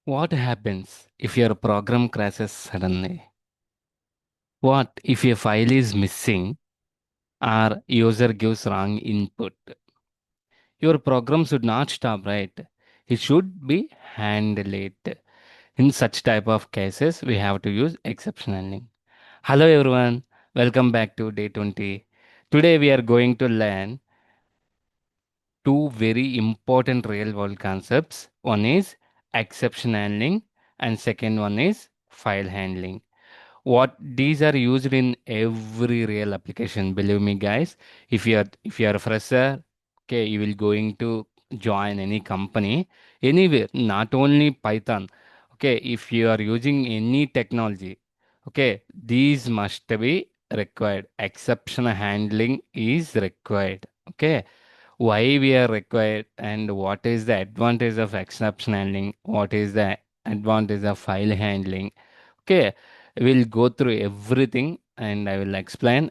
What happens if your program crashes suddenly? What if a file is missing or user gives wrong input? Your program should not stop, right? It should be handled. In such type of cases, we have to use exception handling. Hello everyone, welcome back to day 20. Today we are going to learn two very important real world concepts. One is exception handling and second one is file handling. What these are used in every real application, believe me guys. If you are a fresher, okay, you will going to join any company anywhere, not only Python. Okay, if you are using any technology, okay, these must be required. Exception handling is required. Okay, why we are required and what is the advantage of exception handling, what is the advantage of file handling. Okay, we'll go through everything and I will explain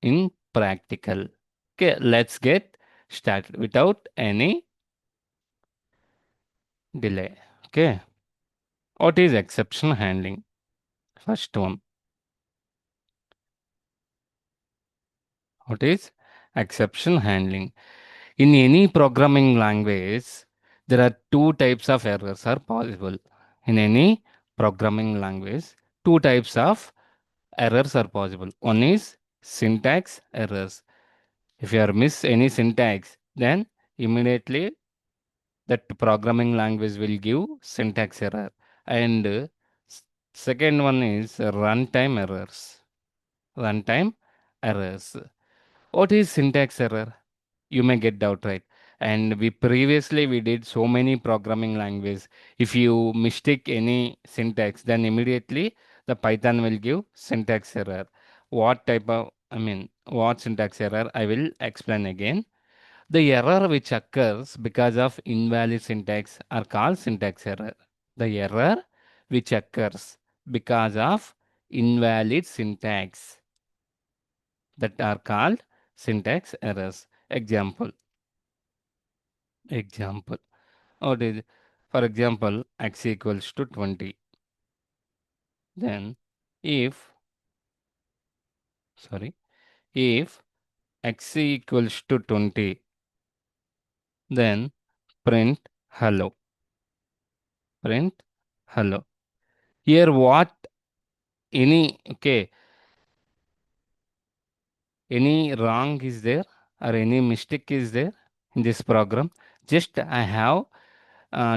in practical. Okay, let's get started without any delay. Okay, what is exception handling? First one, what is exception handling? In any programming language, there are two types of errors are possible. In any programming language, two types of errors are possible. One is syntax errors. If you are miss any syntax, then immediately that programming language will give syntax error. And second one is runtime errors. Runtime errors. What is syntax error? You may get doubt, right? And we did so many programming languages. If you mistake any syntax, then immediately the Python will give syntax error. What syntax error? I will explain again. The error which occurs because of invalid syntax are called syntax error. The error which occurs because of invalid syntax that are called syntax errors. Example. What is for example x equals to 20. Then if sorry if x equals to 20, then print hello. Print hello. Here what any okay any wrong is there or any mistake is there in this program? Just I have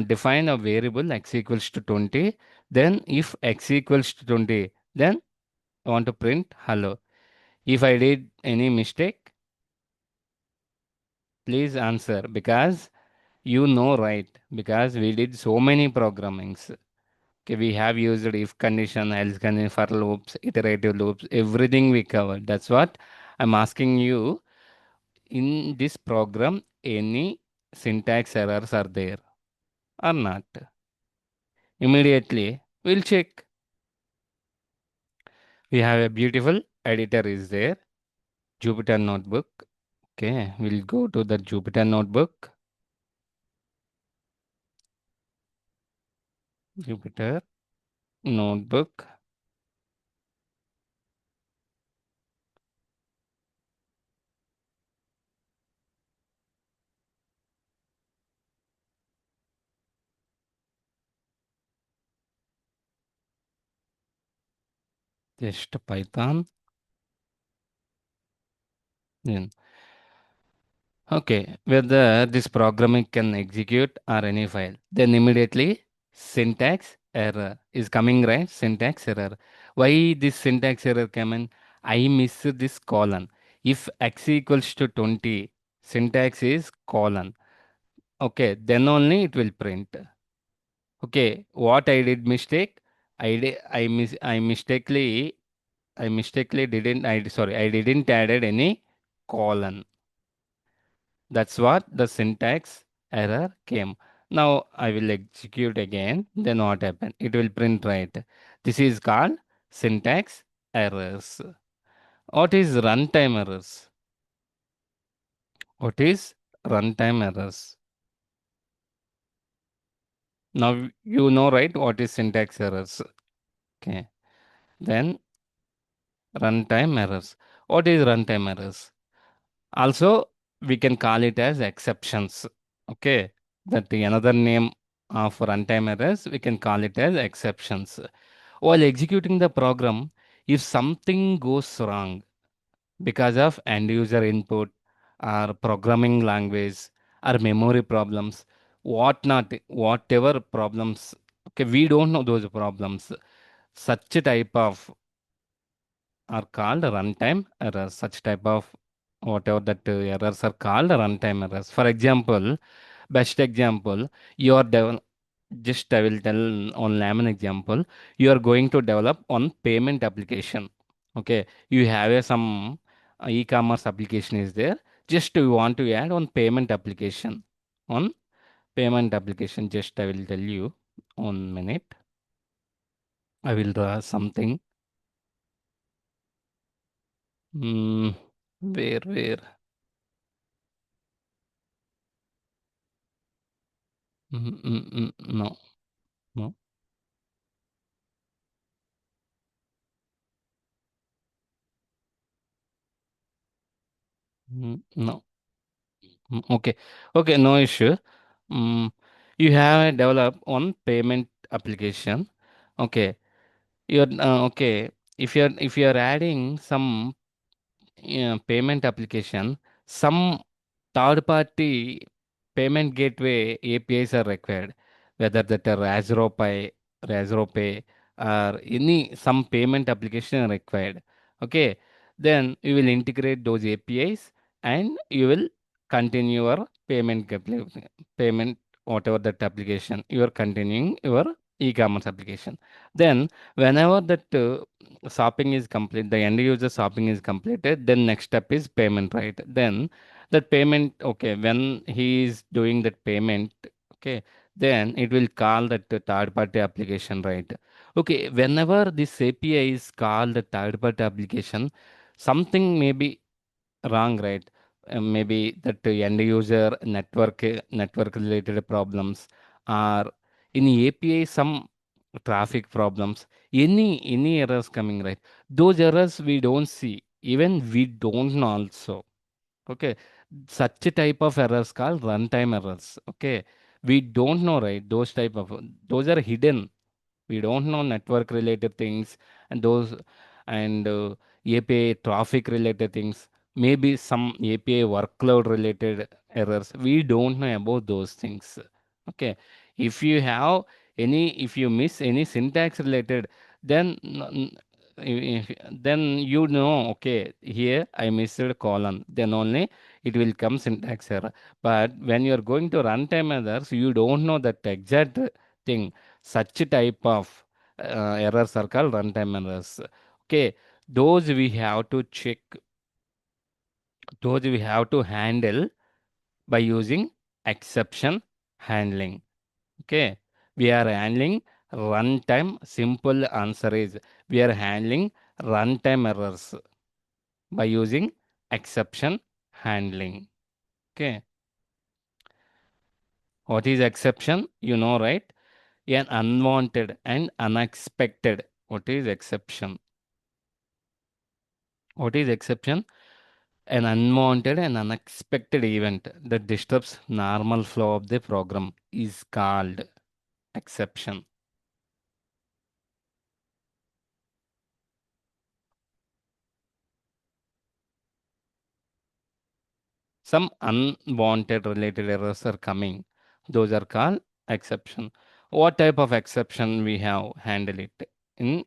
defined a variable x equals to 20. Then if x equals to 20, then I want to print hello. If I did any mistake, please answer because you know right, because we did so many programmings. Okay, we have used if condition, else condition, for loops, iterative loops, everything we covered. That's what I'm asking you. In this program, any syntax errors are there or not? Immediately, we'll check. We have a beautiful editor is there, Jupyter Notebook. Okay, we'll go to the Jupyter Notebook. Jupyter Notebook. Just Python. Then okay, whether this programming can execute or any file, then immediately syntax error is coming, right? Syntax error. Why this syntax error came in? I miss this colon. If x equals to 20, syntax is colon. Okay, then only it will print. Okay, what I did mistake? I mistakenly didn't I sorry I didn't added any colon. That's what the syntax error came. Now I will execute again. Then what happened? It will print right. This is called syntax errors. What is runtime errors? What is runtime errors? Now you know, right, what is syntax errors. Okay. Then runtime errors. What is runtime errors? Also, we can call it as exceptions. Okay. That the another name of runtime errors, we can call it as exceptions. While executing the program, if something goes wrong because of end user input or programming language or memory problems, whatever problems, okay, we don't know those problems. Such a type of are called runtime errors. Such type of whatever that errors are called runtime errors. For example, best example, you are just I will tell on layman example. You are going to develop on payment application. Okay, you have some e-commerce application is there. Just you want to add on payment application. On payment application, just I will tell you 1 minute. I will draw something. Mm, where? No, no, no. Okay, okay, no issue. Mm, you have developed one payment application. Okay, you're okay. If you're adding some payment application, some third party payment gateway APIs are required, whether that are Raspberry Pay, or any some payment application are required. Okay, then you will integrate those APIs and you will continue your payment whatever that application you are continuing your e-commerce application. Then whenever that shopping is complete, the end user shopping is completed, then next step is payment, right? Then that payment, okay, when he is doing that payment, okay, then it will call that third party application, right? Okay, whenever this API is called the third party application, something may be wrong, right? Maybe that end user network related problems, or in API some traffic problems, any errors coming, right? Those errors we don't see, even we don't know also. Okay, such a type of errors called runtime errors. Okay, we don't know, right? Those are hidden. We don't know network related things and those, and API traffic related things, maybe some API workload related errors, we don't know about those things. Okay, if you have if you miss any syntax related, then then you know, okay, here I missed a colon, then only it will come syntax error. But when you are going to runtime errors, you don't know that exact thing. Such type of errors are called runtime errors. Okay, those we have to check, those we have to handle by using exception handling. Okay, we are handling runtime. Simple answer is we are handling runtime errors by using exception handling. Okay, what is exception? You know, right? An unwanted and unexpected. What is exception? What is exception? An unwanted and unexpected event that disturbs normal flow of the program is called exception. Some unwanted related errors are coming. Those are called exception. What type of exception we have handle it in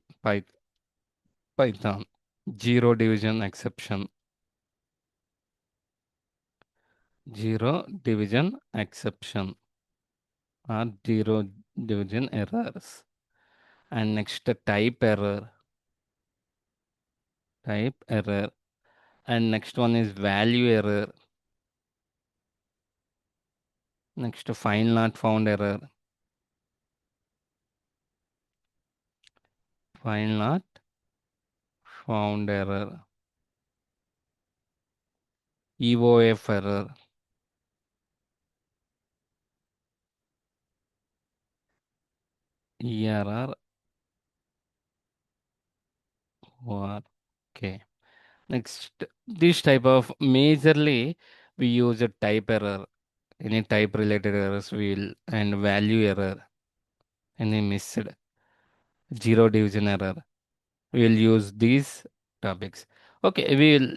Python? Zero division exception. Zero division exception or zero division errors. And next type error. Type error. And next one is value error. Next, file not found error. File not found error. EOF error. error or okay. Next, this type of majorly we use a type error, any type related errors will and value error, any missed zero division error. We will use these topics. Okay, we will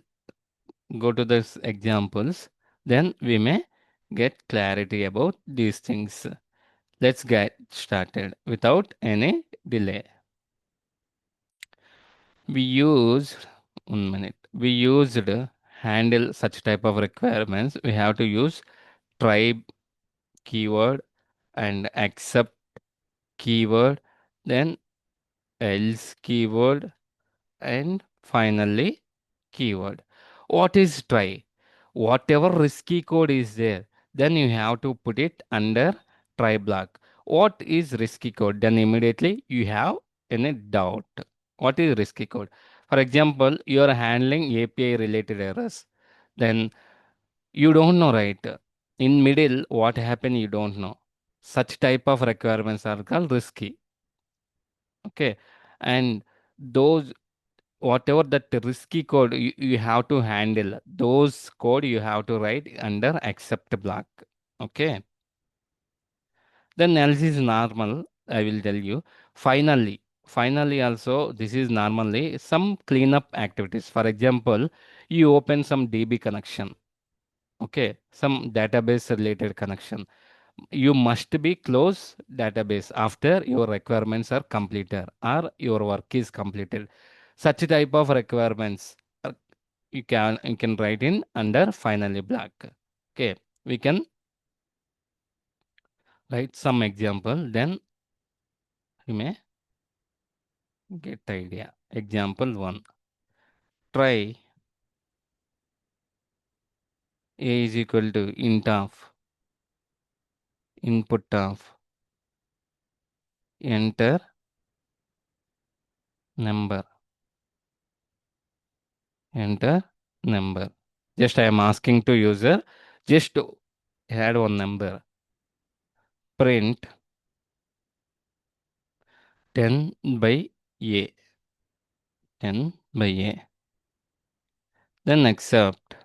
go to this examples. Then we may get clarity about these things. Let's get started without any delay. We used 1 minute. We used handle such type of requirements. We have to use try keyword and accept keyword, then else keyword, and finally keyword. What is try? Whatever risky code is there, then you have to put it under try block. What is risky code? Then immediately you have any doubt. What is risky code? For example, you are handling API related errors. Then you don't know, right? In middle, what happened, you don't know. Such type of requirements are called risky. Okay. And those whatever that risky code you have to handle, those code you have to write under accept block. Okay. Then else is normal. I will tell you. Finally also this is normally some cleanup activities. For example, you open some DB connection. Okay, some database related connection. You must be close database after your requirements are completed or your work is completed. Such type of requirements you can write in under finally block. Okay, we can write some example, then you may get idea. Example 1. Try a is equal to int of input of enter number, enter number. Just I am asking to user just to add one number. Print 10 by a, 10 by a. Then accept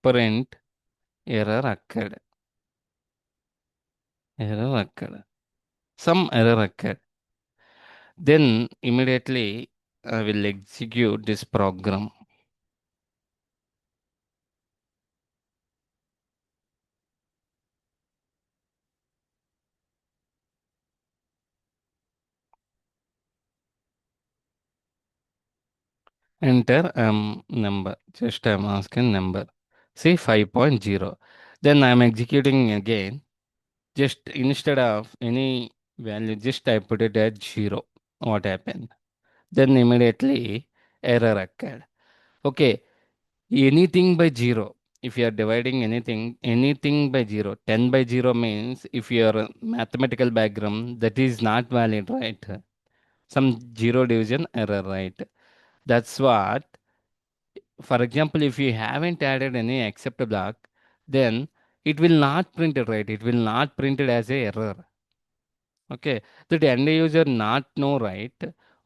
print error occurred, error occurred, some error occurred. Then immediately I will execute this program. Enter number. Just I'm asking number. See 5.0. Then I'm executing again. Just instead of any value, just I put it at 0. What happened? Then immediately error occurred. Okay, anything by 0. If you are dividing anything by 0, 10 by 0 means if your mathematical background, that is not valid, right? Some zero division error, right? That's what, for example, if you haven't added any except block, then it will not print it, right? It will not print it as a error. Okay, that end user not know, right?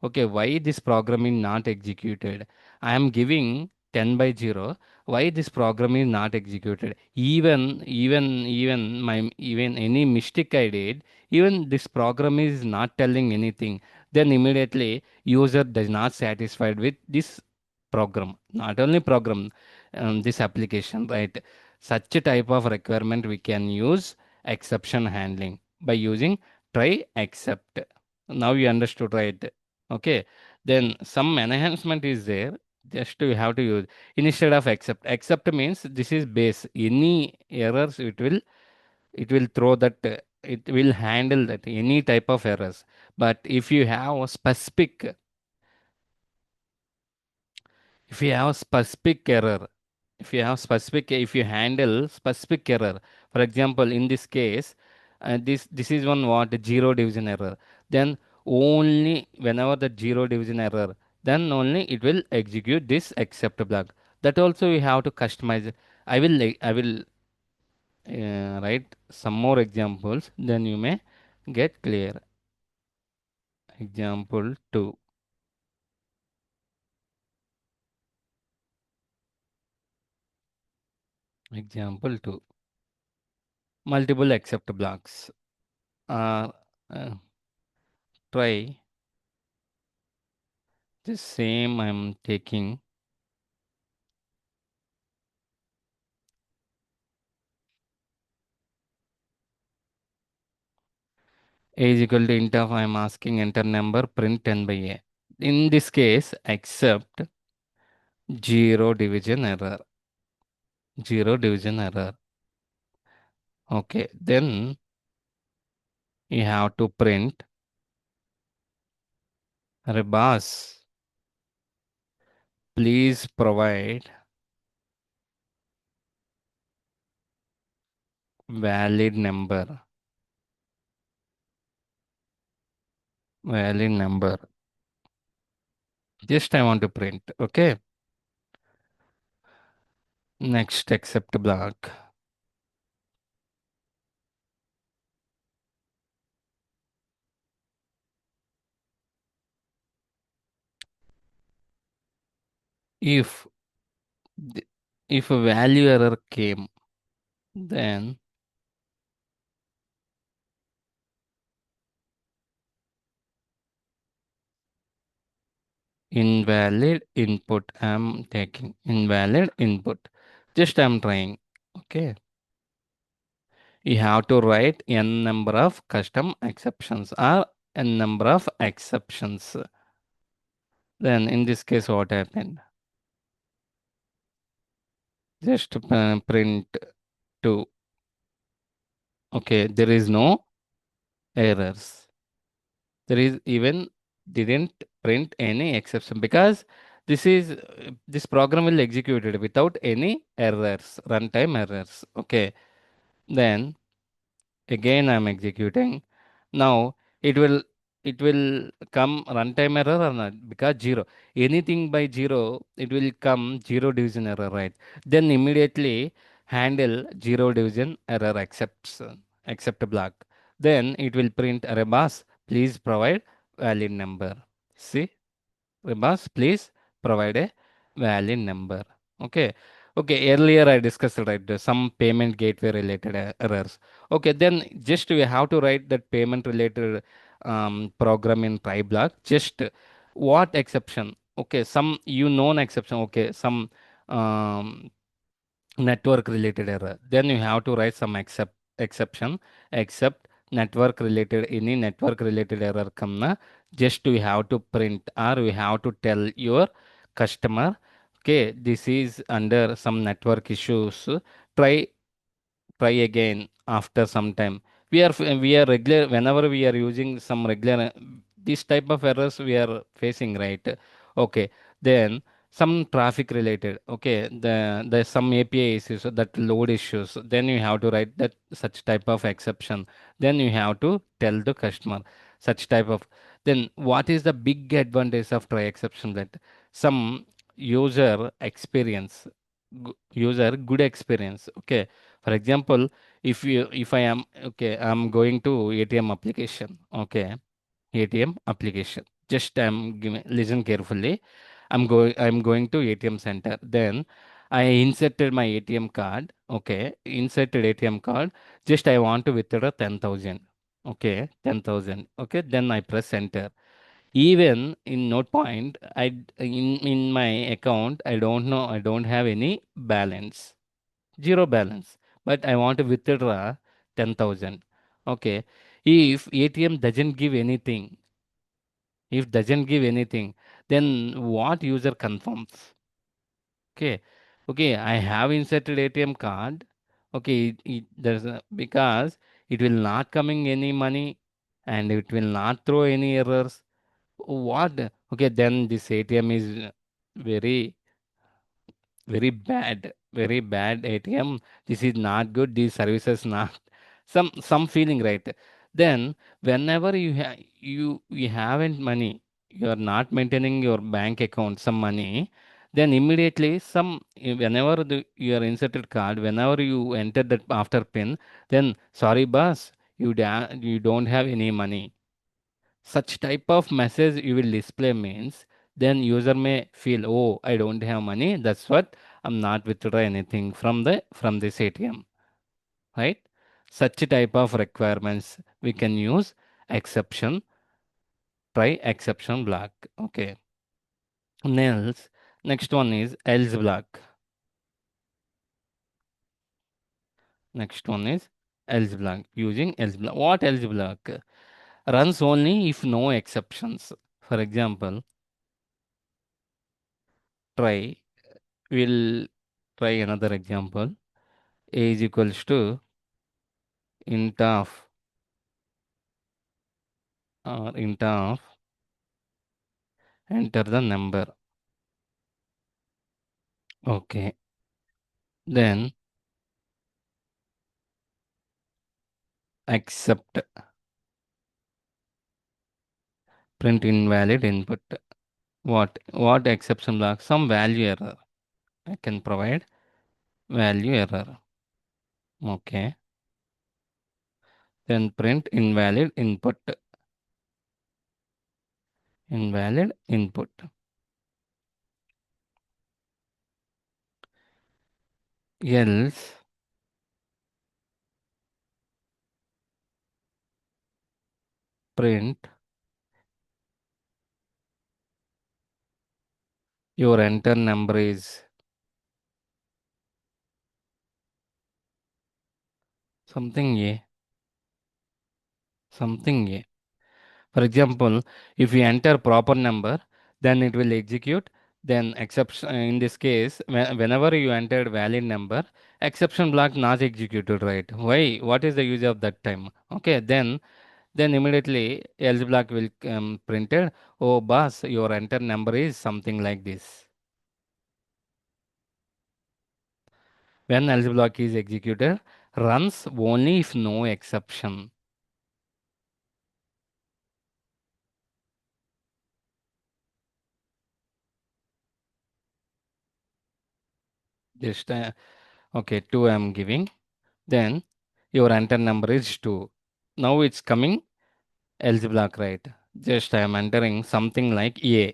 Okay, why this program is not executed? I am giving 10 by 0. Why this program is not executed? Even any mistake I did, even this program is not telling anything. Then immediately user does not satisfied with this program. Not only program, this application, right? Such a type of requirement we can use exception handling by using try accept. Now you understood, right? Okay, then some enhancement is there. Just you have to use instead of accept means this is base, any errors it will throw that, it will handle that any type of errors. But if you have a specific, if you have specific error, if you handle specific error, for example in this case, this is one what zero division error, then only whenever the zero division error, then only it will execute this accept block. That also we have to customize it. I will write some more examples, then you may get clear. Example 2. Example 2. Multiple accept blocks. Uh, uh, Try the same I'm taking age equal to int of I'm asking enter number print 10 by a. In this case, accept zero division error. Zero division error. Okay, then you have to print rebus. Please provide valid number. Valid number. Just I want to print. Okay. Next accept block. If if a value error came, then invalid input. I'm taking invalid input. Just I'm trying. Okay. You have to write n number of custom exceptions or n number of exceptions. Then in this case, what happened? Just print 2. Okay, there is no errors. There is even didn't print any exception because this program will execute it without any errors, runtime errors. Okay, then again I'm executing. Now it will come runtime error or not, because zero, anything by zero it will come zero division error, right? Then immediately handle zero division error accept block. Then it will print a rebus, please provide valid number. See, rebus, please provide a valid number. Okay. Okay, earlier I discussed, right, some payment gateway related errors. Okay, then just we have to write that payment related program in try block. Just what exception? Okay, some known exception. Okay, some um, network related error. Then you have to write some exception, except network related, any network related error come na, just we have to print or we have to tell your customer, okay, this is under some network issues. Try try again after some time. We are regular whenever we are using some regular this type of errors we are facing, right? Okay, then some traffic related. Okay, the some API issues, that load issues. Then you have to write that such type of exception. Then you have to tell the customer such type of. Then what is the big advantage of try exception? That some user experience, user good experience. Okay, for example, if I am okay, I'm going to ATM application. Okay, ATM application. Just I'm giving, listen carefully. I'm going to ATM center. Then I inserted my ATM card. Okay, inserted ATM card. Just I want to withdraw 10,000. Okay, 10,000. Okay, then I press enter. Even in note point, in my account, I don't know, I don't have any balance, zero balance, but I want to withdraw 10,000. Okay, if ATM doesn't give anything, if doesn't give anything, then what user confirms? Okay, okay, I have inserted ATM card. Okay, because it will not coming any money and it will not throw any errors. What? Okay, then this ATM is very very bad ATM. This is not good. These services not some feeling, right? Then whenever you haven't money, you are not maintaining your bank account some money, then immediately whenever your inserted card, whenever you enter that after pin, then sorry boss, you don't have any money. Such type of message you will display means then user may feel, oh, I don't have money, that's what I'm not withdraw anything from this ATM, right? Such type of requirements we can use exception, try exception block. Okay. Nails. Next one is else block. Next one is else block. Using else block. What else block? Runs only if no exceptions. For example, try. We'll try another example. A is equals to int of int of enter the number. Okay. Then accept print invalid input. What exception block? Some value error. I can provide value error. Okay. Then print invalid input. Invalid input. Else print your enter number is something A. Something A. For example, if you enter proper number, then it will execute. Then exception in this case, whenever you entered valid number, exception block not executed, right? Why? What is the use of that time? Okay, then immediately else block will printed. Oh, boss, your enter number is something like this. When else block is executed, runs only if no exception. Just okay, 2 I am giving. Then your enter number is 2. Now it's coming else block, right? Just I am entering something like A.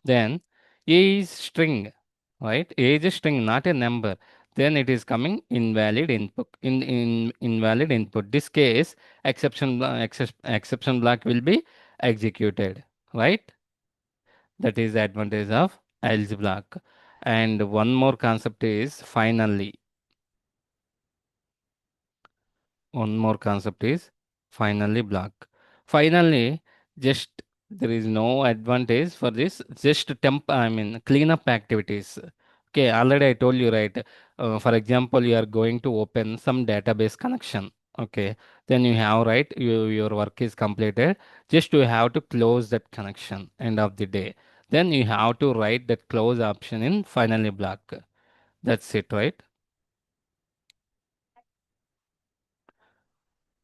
Then A is string, right? A is a string, not a number. Then it is coming invalid input. In invalid input. This case, exception block will be executed, right? That is the advantage of else block. And one more concept is finally. One more concept is finally block. Finally, just there is no advantage for this. Just I mean cleanup activities. Okay, already I told you, right. For example, you are going to open some database connection. Okay, then you have, right, your work is completed. Just you have to close that connection end of the day. Then you have to write that close option in finally block. That's it, right?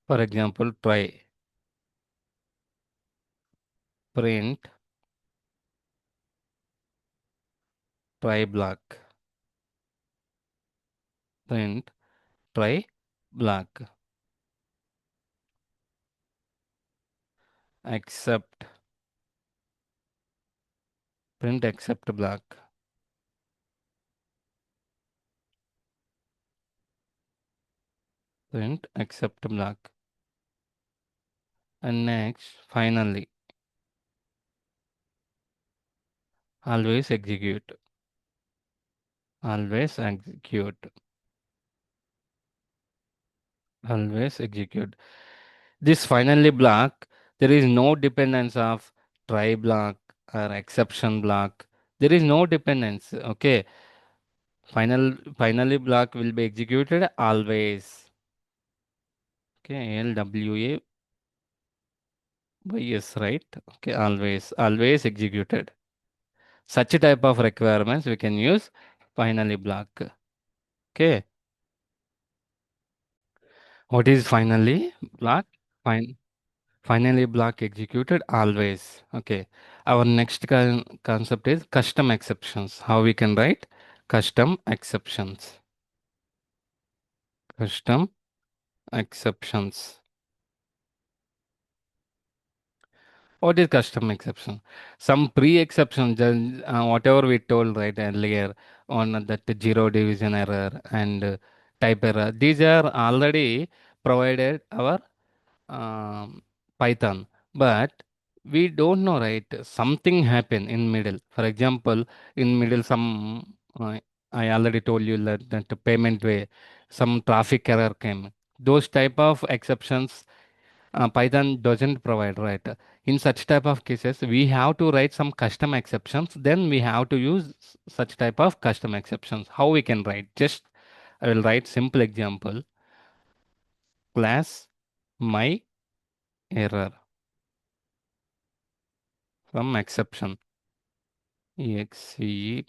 For example, print try block. Print try block. Accept print accept block. Print accept block. And next, finally, always execute. Always execute. Always execute. This finally block, there is no dependence of try block or exception block. There is no dependence. Okay. Finally block will be executed always. Okay. LWA by yes, right? Okay. Always executed. Such type of requirements we can use finally block. Okay. What is finally block? Fine. Finally, block executed always. Okay. Our next concept is custom exceptions. How we can write custom exceptions. Custom exceptions. What is custom exception? Some pre-exception, whatever we told right earlier on that zero division error and type error. These are already provided our um, Python, but we don't know, right? Something happen in middle. For example, in middle, I already told you that the payment way, some traffic error came. Those type of exceptions, Python doesn't provide, right? In such type of cases, we have to write some custom exceptions. Then we have to use such type of custom exceptions. How we can write? Just I will write simple example. Class my error. Some exception. Exception.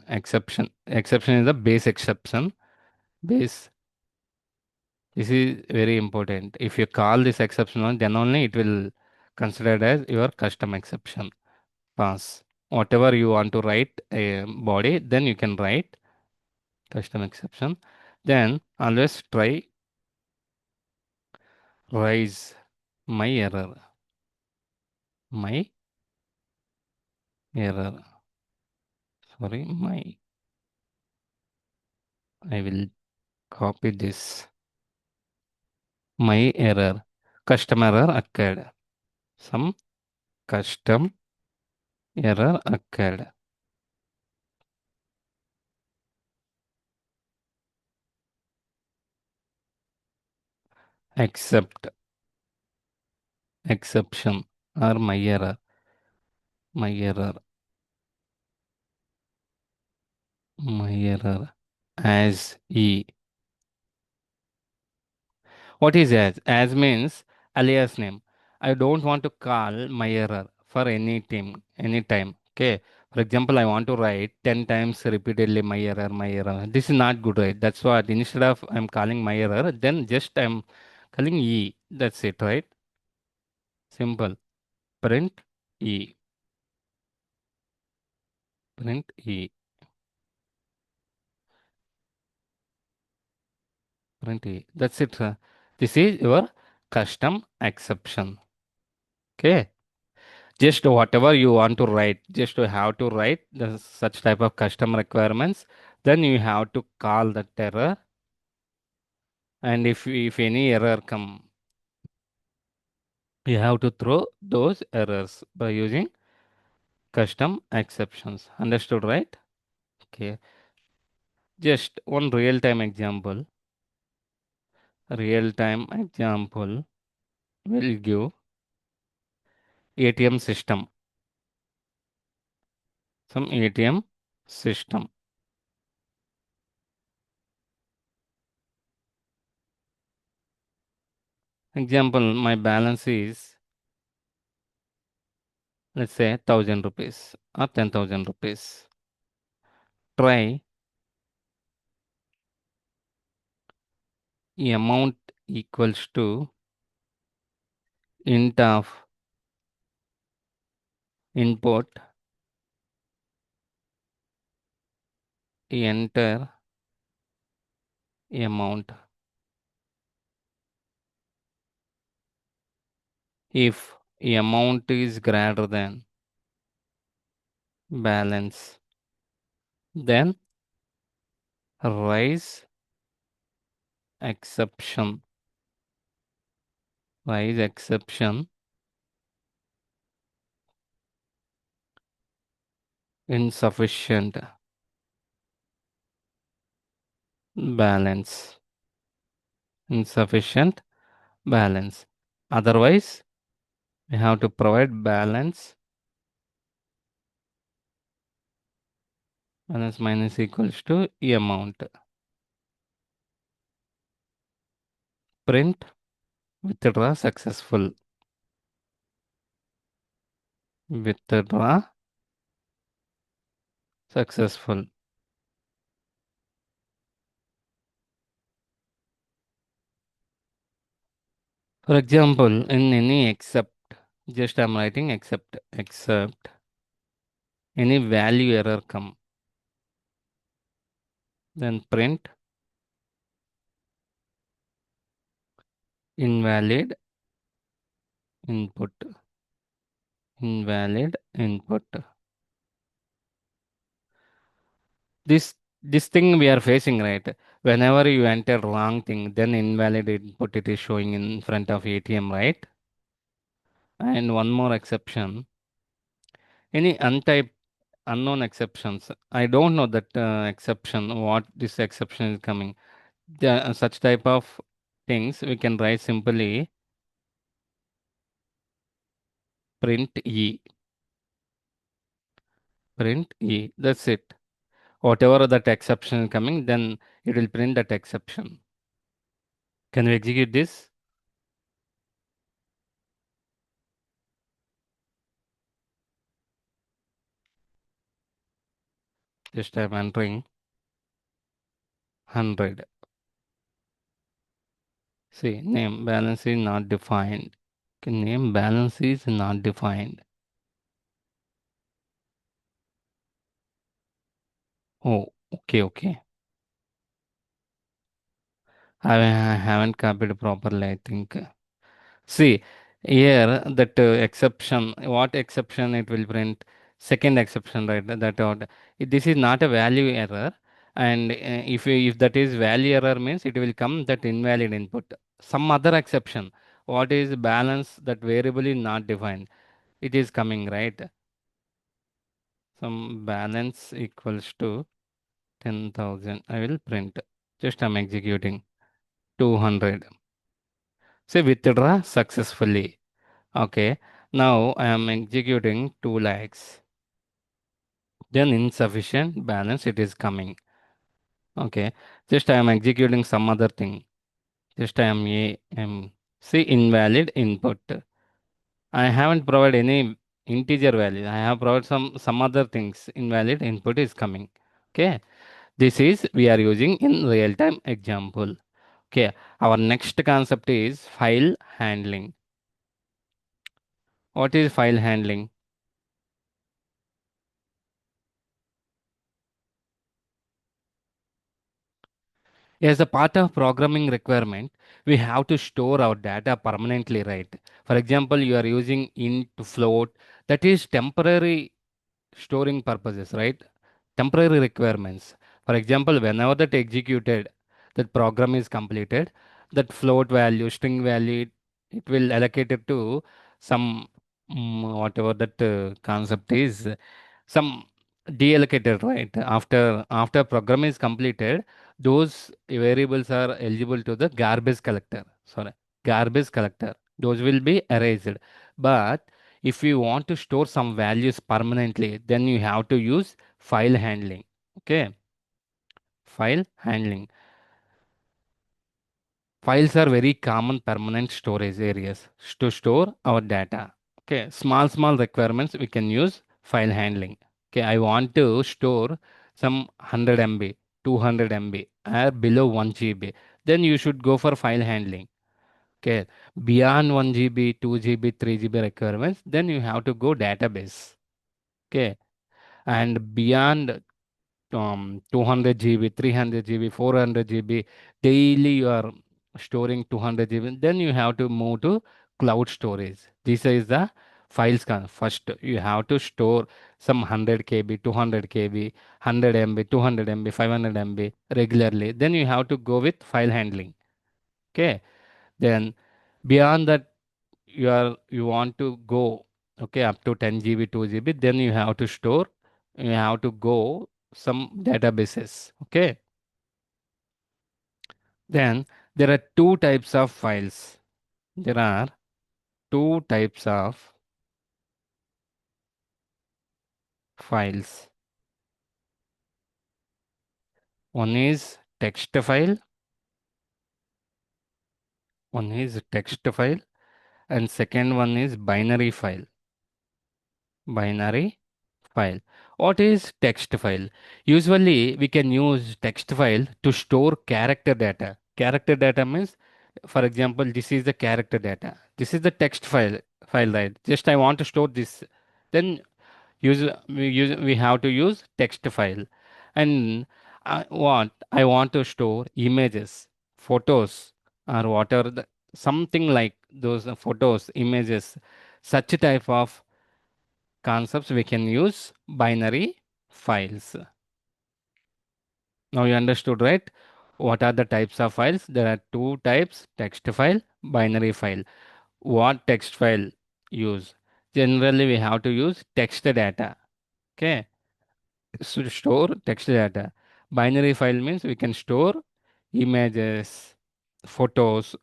Exception. Exception is the base exception. Base. This is very important. If you call this exception one, then only it will considered as your custom exception. Pass. Whatever you want to write a body, then you can write custom exception. Then always try rise my error. My error. Sorry, my. I will copy this. My error. Custom error occurred. Some custom error occurred. Except exception or my error. My error. My error. As E. What is as? As means alias name. I don't want to call my error for any time. Okay. For example, I want to write 10 times repeatedly my error, my error. This is not good, right? That's what instead of I'm calling my error, then just I'm calling E. That's it, right? Simple. Print E. Print E. Print E. That's it. This is your custom exception. Okay. Just whatever you want to write, just to have to write the such type of custom requirements. Then you have to call that error. And if any error come, you have to throw those errors by using custom exceptions. Understood, right? Okay. Just one real-time example. Real-time example will give ATM system. Some ATM system. Example, my balance is, let's say, 1000 rupees or 10,000 rupees. Try amount equals to int of input, enter amount. If amount is greater than balance, then raise exception. Raise exception insufficient balance. Insufficient balance. Otherwise, we have to provide balance. Balance minus equals to amount. Print withdraw successful. Withdraw successful. For example, in any except, just I'm writing except any value error come, then print invalid input, invalid input. This thing we are facing, right? Whenever you enter wrong thing, then invalid input it is showing in front of ATM, right? And one more exception, any untyped unknown exceptions. I don't know that exception, what this exception is coming. Such type of things we can write simply print E. Print E. That's it. Whatever that exception is coming, then it will print that exception. Can we execute this? Just I'm entering 100. See, name balance is not defined. Okay, name balance is not defined. Oh, okay. I haven't copied properly, I think. See, here that exception, what exception it will print? Second exception, right? That out. This is not a value error, and if that is value error means it will come that invalid input. Some other exception. What is balance? That variable is not defined. It is coming, right? Some balance equals to 10,000. I will print. Just I'm executing 200. Say withdraw successfully. Okay. Now I am executing 2 lakhs. Then insufficient balance it is coming. Okay. Just I am executing some other thing. Just I am see invalid input. I haven't provided any integer value. I have provided some other things. Invalid input is coming. Okay. This is we are using in real time example. Okay. Our next concept is file handling. What is file handling? As a part of programming requirement, we have to store our data permanently, right? For example, you are using int float, that is temporary storing purposes, right? Temporary requirements. For example, whenever that executed, that program is completed, that float value, string value, it will allocate it to some whatever that concept is, some deallocated, right? After program is completed, those variables are eligible to the garbage collector. Sorry, garbage collector. Those will be erased. But if you want to store some values permanently, then you have to use file handling. Okay, file handling. Files are very common permanent storage areas to store our data. Okay, small requirements we can use file handling. Okay, I want to store some 100 MB, 200 MB, or below 1 GB. Then you should go for file handling. Okay, beyond 1 GB, 2 GB, 3 GB requirements, then you have to go database. Okay, and beyond 200 GB, 300 GB, 400 GB, daily you are storing 200 GB, then you have to move to cloud storage. This is the files first you have to store some 100 KB, 200 KB, 100 MB, 200 MB, 500 MB regularly. Then you have to go with file handling. Okay, then beyond that you want to go, okay, up to 10 GB, 2 GB, then you have to store, you have to go some databases. Okay, then there are two types of files. There are two types of files. One is text file, one is text file, and second one is binary file. Binary file. What is text file? Usually we can use text file to store character data. Character data means For example, this is the character data. This is the text file, right? Just I want to store this. Then we have to use text file. And what I want to store images, photos, or whatever something like those photos, images, such type of concepts we can use binary files. Now you understood, right? What are the types of files? There are two types: text file, binary file. What text file use? Generally, we have to use text data. Okay, so store text data. Binary file means we can store images, photos,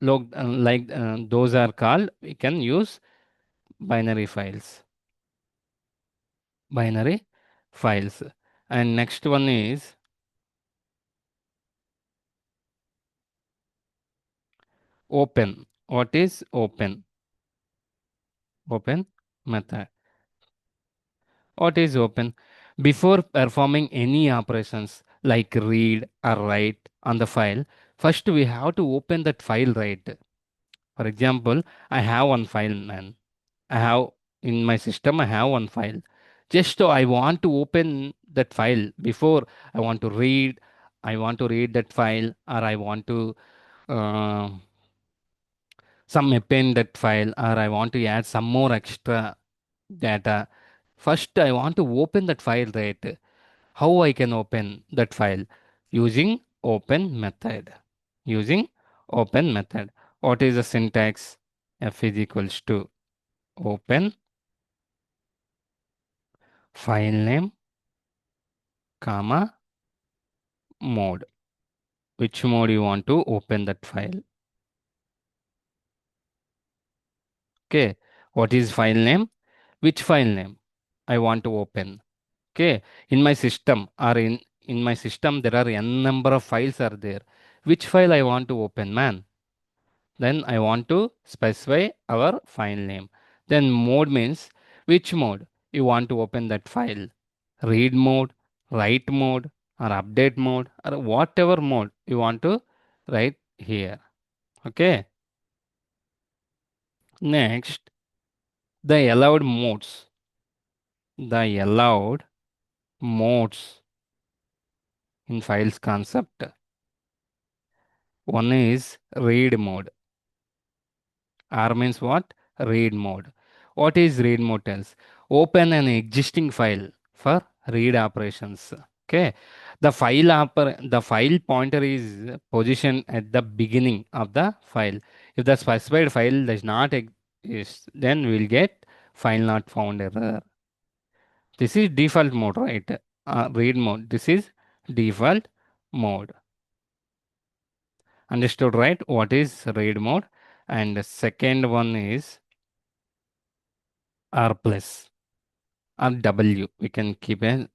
those are called. We can use binary files. Binary files. And next one is open. What is open? Open method. What is open? Before performing any operations like read or write on the file, first we have to open that file, right? For example, I have one file, man. I have in my system, I have one file. Just so I want to open that file before I want to read that file, or I want to uh, some append that file, or I want to add some more extra data. First, I want to open that file, right? How I can open that file? Using open method. Using open method. What is the syntax? F is equals to open file name, comma, mode. Which mode you want to open that file? Okay. What is file name? Which file name I want to open? Okay, in my system or in my system there are n number of files are there. Which file I want to open, man? Then I want to specify our file name. Then mode means which mode you want to open that file. Read mode, write mode, or update mode, or whatever mode you want to write here. Okay. Next, the allowed modes. The allowed modes in files concept. One is read mode. R means what? Read mode. What is read mode tells? Open an existing file for read operations. Okay. The file pointer is positioned at the beginning of the file. If the specified file does not exist, then we'll get file not found error. This is default mode, right? Read mode. This is default mode. Understood, right? What is read mode? And the second one is R plus or W. We can keep it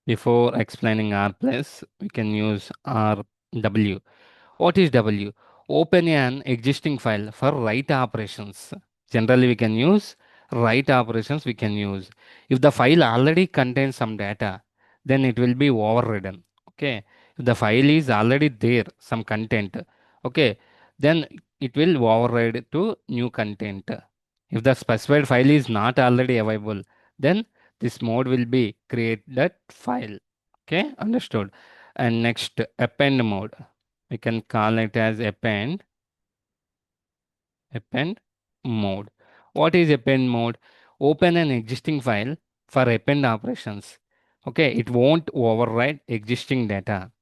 before explaining R plus. We can use R W. What is W? Open an existing file for write operations. Generally, we can use write operations. We can use if the file already contains some data, then it will be overridden. Okay. If the file is already there, some content, okay, then it will override to new content. If the specified file is not already available, then this mode will be create that file. Okay, understood. And next, append mode. We can call it as append mode. What is append mode? Open an existing file for append operations. Okay, it won't override existing data.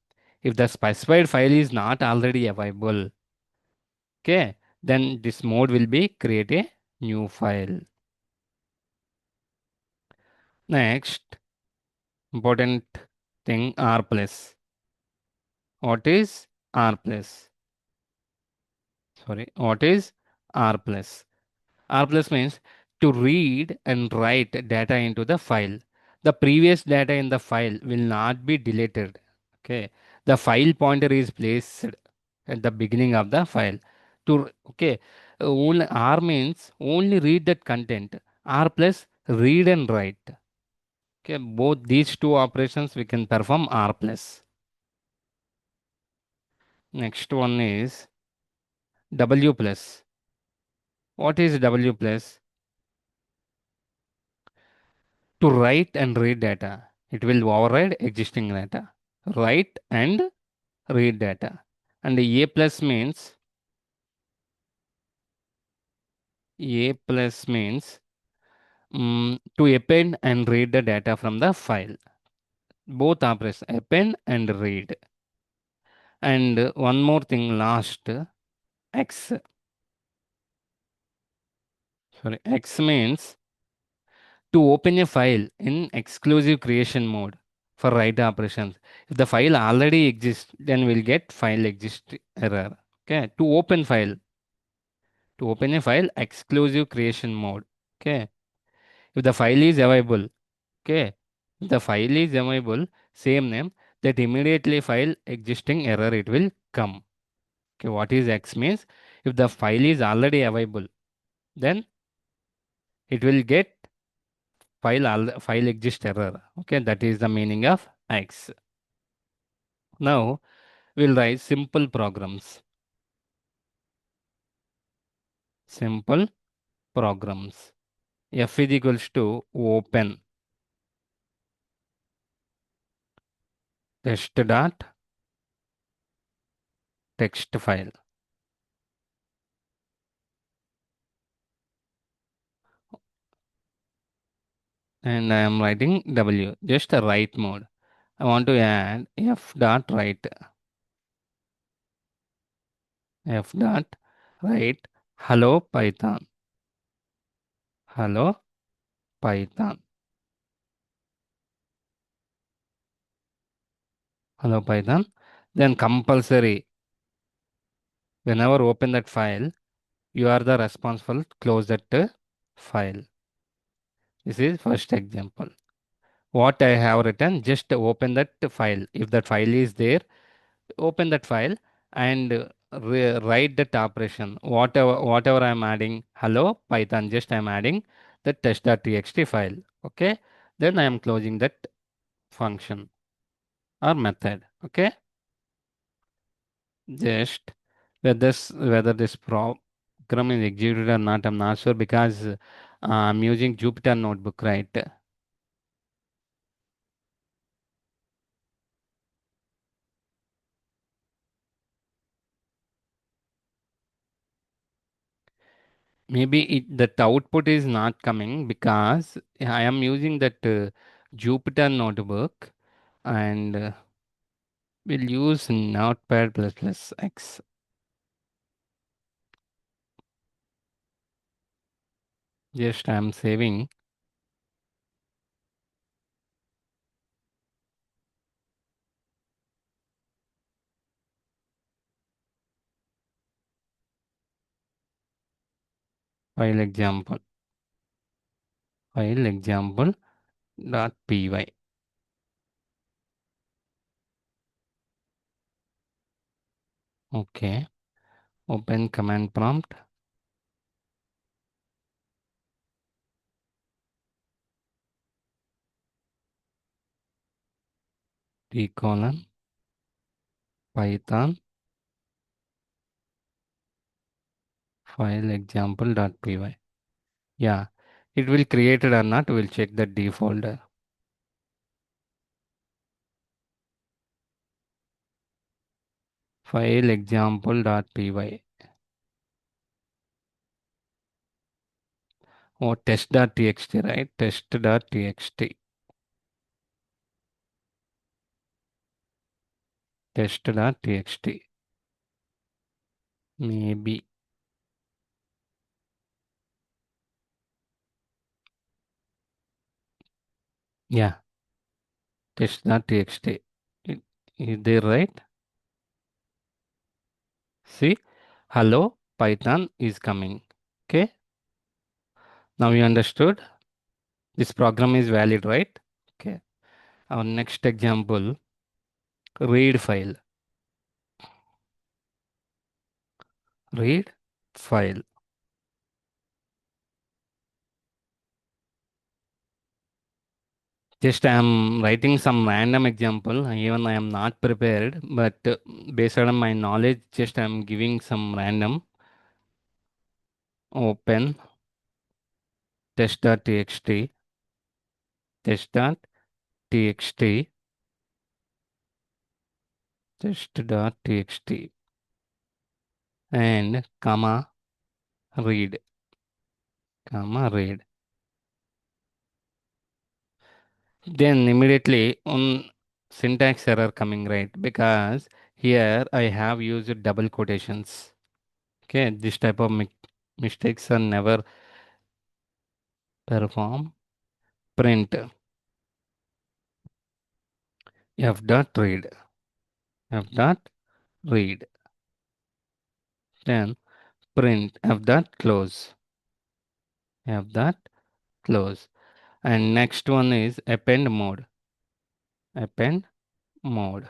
If the specified file is not already available, okay, then this mode will be create a new file. Next, important thing R plus. What is R plus? Sorry, what is R plus? R plus means to read and write data into the file. The previous data in the file will not be deleted. Okay. The file pointer is placed at the beginning of the file. Okay. Only R means only read that content. R plus read and write. Okay. Both these two operations we can perform R plus. Next one is W plus. What is W plus? To write and read data. It will override existing data. Write and read data. And A plus means to append and read the data from the file. Both operations, append and read. And one more thing, last, X. Sorry, X means to open a file in exclusive creation mode for write operations. If the file already exists, then we'll get file exist error. Okay, to open a file, exclusive creation mode. Okay, if the file is available, okay, if the file is available, same name, that immediately file existing error it will come. Okay, what is X means? If the file is already available, then it will get file exist error. Okay, that is the meaning of X. Now we'll write simple programs. Simple programs. F is equals to open test dot text file. And I am writing W, just a write mode. I want to add F dot write. F dot write hello Python. Hello Python. Hello Python. Then compulsory. Whenever open that file, you are the responsible. Close that file. This is first example. What I have written, just open that file. If that file is there, open that file and write that operation. Whatever I'm adding, hello Python, just I'm adding the test.txt file. Okay. Then I am closing that function or method. Okay. Just whether this program is executed or not, I'm not sure because I'm using Jupyter Notebook, right? Maybe that output is not coming because I am using that Jupyter Notebook and we'll use Notepad plus plus X. Just I'm saving file example. File example dot py. Okay. Open command prompt. T colon Python file example dot py. Yeah. It will create it or not. We'll check the D folder. File example dot py. Oh, test.txt, right? Test.txt. Test.txt. Maybe. Yeah. Test.txt. Is there right? See? Hello, Python is coming. Okay. Now you understood. This program is valid, right? Okay. Our next example, read file. Read file. Just I am writing some random example. Even I am not prepared, but based on my knowledge, just I am giving some random. open test.txt, test.txt, test.txt, and read, read. Then immediately on syntax error coming, right, because here I have used double quotations. Okay, this type of mistakes are never perform. Print f dot read, f dot read. Then print f dot close, f dot close. And next one is append mode, append mode.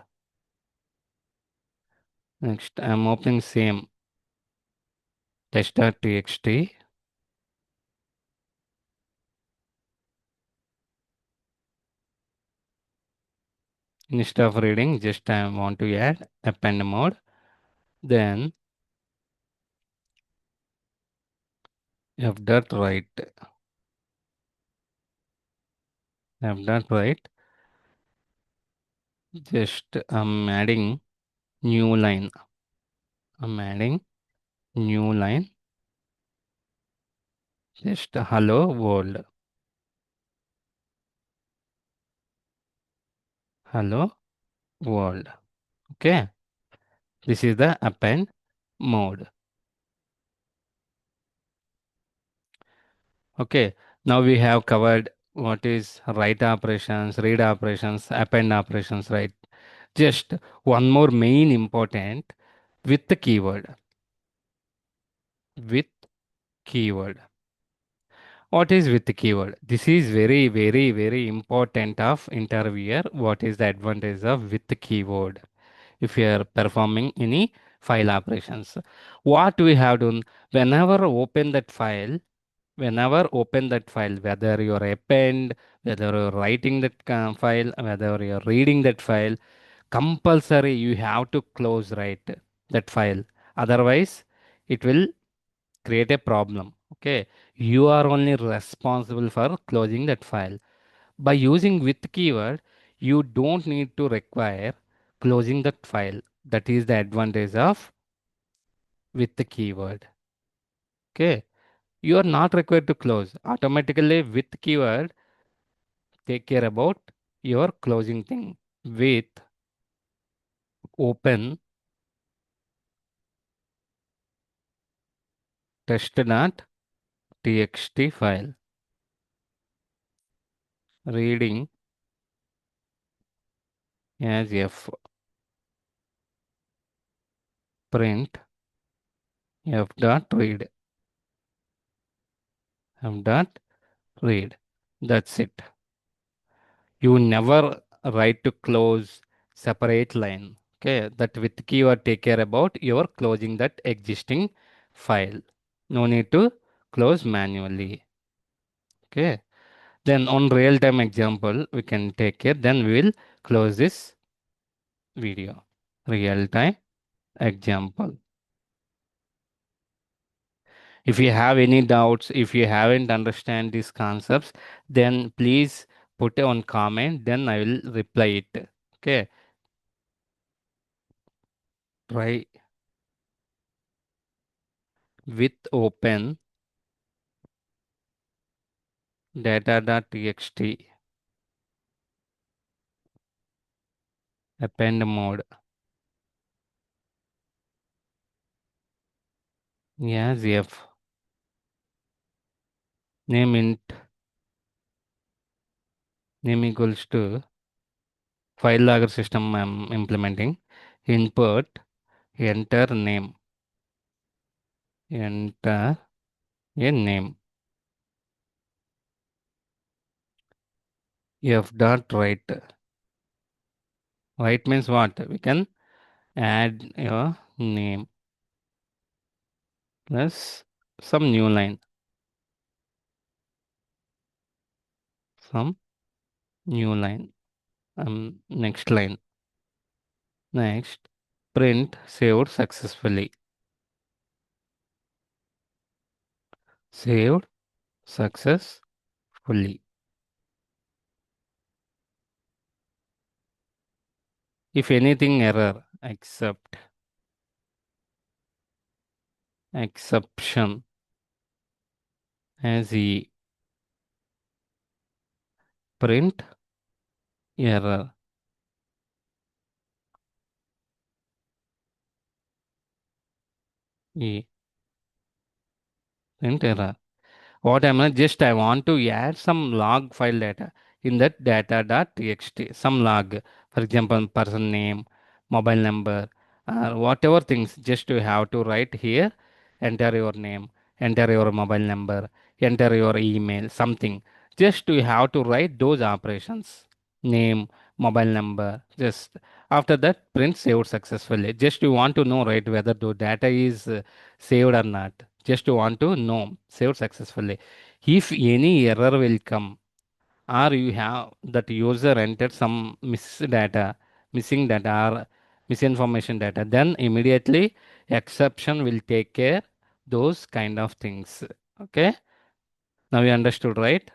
Next I'm opening same test.txt. Instead of reading, just I want to add append mode. Then f dot write, f dot write. Just I'm adding new line. I'm adding new line. Just hello world. Hello world. Okay. This is the append mode. Okay. Now we have covered what is write operations, read operations, append operations, right? Just one more main important with the keyword. With keyword. What is with the keyword? This is very, very, very important of interviewer. What is the advantage of with the keyword? If you are performing any file operations, what we have done, whenever open that file, whether you are append, whether you're writing that file, whether you're reading that file, compulsory you have to close, right, that file. Otherwise, it will create a problem. Okay, you are only responsible for closing that file. By using with keyword, you don't need to require closing that file. That is the advantage of with the keyword. Okay, you are not required to close automatically. With keyword take care about your closing thing. With open test.txt file, reading as f, print f dot read, f dot read. That's it. You never write to close separate line. Okay, that with keyword take care about your closing that existing file. No need to close manually. Okay, then on real time example we can take care. Then we will close this video. Real time example. If you have any doubts, if you haven't understand these concepts, then please put it on comment. Then I will reply it. Okay, try with open data.txt append mode. Yes, f name int name equals to file logger system I'm implementing. Input enter name, enter a name. F dot write. Write means what? We can add your name plus some new line. Some new line. Next line. Next, print saved successfully. saved successfully. If anything error, exception as a print error, a print error. What just I want to add some log file data in that data.txt, some log, for example, person name, mobile number, or whatever things. Just you have to write here, enter your name, enter your mobile number, enter your email, something. Just you have to write those operations, name, mobile number. Just after that, print saved successfully. Just you want to know, right, whether the data is saved or not. Just you want to know saved successfully. If any error will come, or you have that user entered some missing data or misinformation data, then immediately exception will take care those kind of things. Okay, now you understood, right?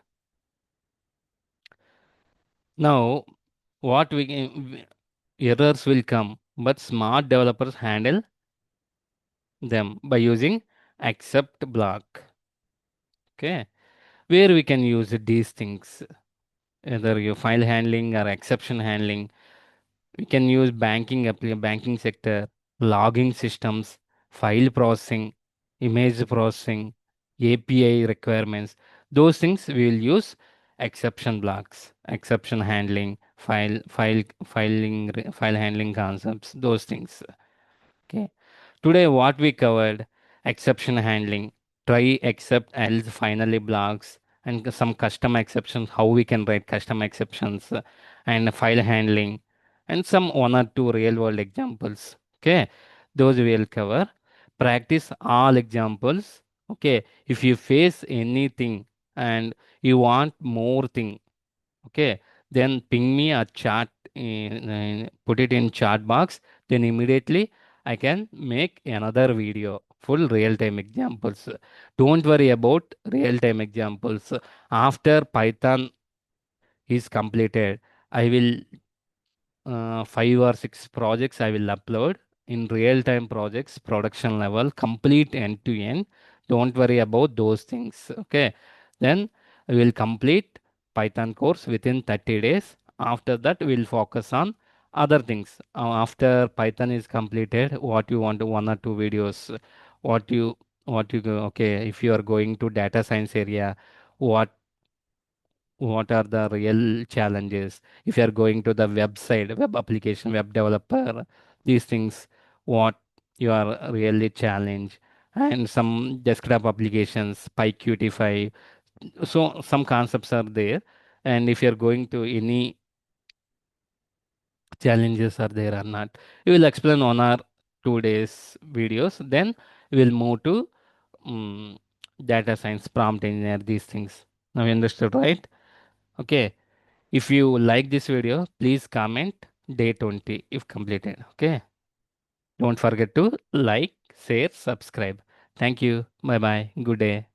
Now what errors will come, but smart developers handle them by using except block. Okay, where we can use these things, either your file handling or exception handling. We can use banking sector, logging systems, file processing, image processing, API requirements. Those things we will use exception blocks, exception handling, file handling concepts. Those things. Okay. Today, what we covered: exception handling, try, except, else, finally blocks, and some custom exceptions, how we can write custom exceptions, and file handling, and some one or two real world examples. Okay, those we will cover. Practice all examples. Okay, if you face anything and you want more thing, okay, then ping me a chat, put it in chat box, then immediately I can make another video full real time examples. Don't worry about real time examples. After Python is completed, I will 5 or 6 projects I will upload in real time projects, production level, complete end to end. Don't worry about those things. Okay. Then I will complete Python course within 30 days. After that, we'll focus on other things. After Python is completed, what you want, one or two videos, what you okay, if you are going to data science area, what what are the real challenges if you are going to the website, web application, web developer, these things, what you are really challenged, and some desktop applications, PyQt5. So some concepts are there, and if you're going to any challenges are there or not, we will explain 1 or 2 days videos. Then we will move to um, data science, prompt engineer, these things. Now you understood, right? Okay. If you like this video, please comment day 20 if completed. Okay. Don't forget to like, share, subscribe. Thank you. Bye bye. Good day.